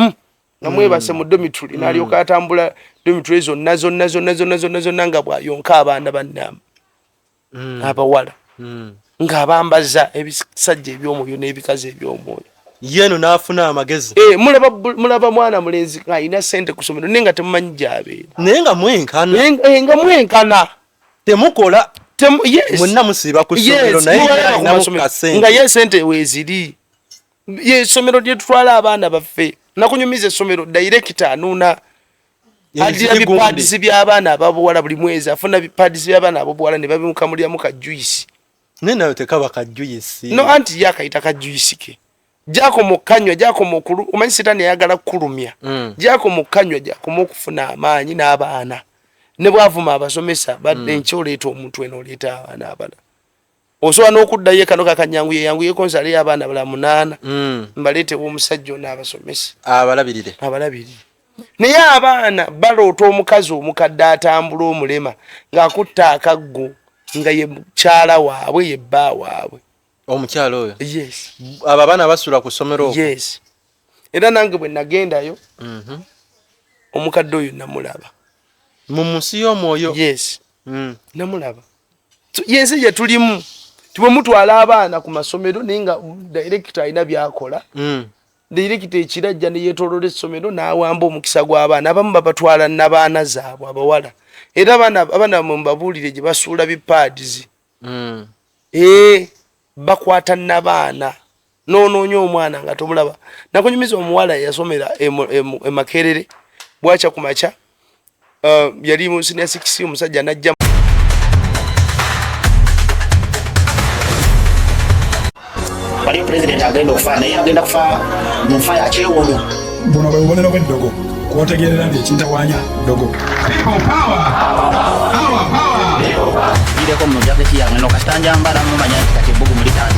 nga mwebase mu domituli n'alyoka atambula domituli zonna nga bw'ayonka abaana bannama abawala ng'abambaza ebisajja eby'omwoyo n'ebikazi eby'omwoyo yeno n'afuna amagezi mulaba mwana mulenzi alina ssente ku ssomero naye nga temumanyi gy'abeera naye nga mwenkana temukola mwenna musiiba ku ssomero naye alinamu kasente nga ye sente weeziri ye essomero lye tutwala abaana baffe nakunyumiza essomero dayirekita anuuna adira bipaadisi by'abaana ababuwala buli mwezi afuna bipaadisi by'abaana ababuwala ne babimukamuliramu kajuyisi naye nayo tekaba kajuyisi no anti yakayita kajuyisi ke gyakoma okukanywa gyakoma omanyi sitaani ayagala kukulumya gyakoma okukanywa gyakoma okufuna amaanyi n'abaana ne bwavuma abasomesa badde nkyo oleeta omuntu eno oleeta abaana abala osobola n'okuddayo kano kakanyanguyeyanguyeko nsaleyo abaana bala 8 mbaleetewo omusajja ono abasomesa abalabirire naye abaana baloota omukazi omukadde atambula omulema ng'akutta akaggo nga ye mukyala waabwe ye bba waabwe omukyala oyo yes abo abaana basula ku ssomero yes era nange bwe nagendayo omukadde oyo namulaba mu munsi y'omwoyo yes namulaba yensi gye tulimu tibwe mutwala abaana ku masomero naye nga director alina byakola director ekirajja ne yeetooloola essomero n'awamba omukisa gw'abaana abamu babatwala n'abaana zaabwe abawala era abaana mbabuulire gye basuula bipaadizi bakwata n'abaana noonoonya omwana nga tomulaba nakunyumiza omuwala yasomera e Makerere bwakya ku makya yali mu senior 6 omusajja najja waliyo president agenda okufa naye agenda kufa mu nfa ya kyewono buno bwe bubonero bw'eddogo kwotegerera nti ekintawanya ddogo ireko mu jaketi yange no kasitanja mbala mumanya nti kati ebbugu mulitandika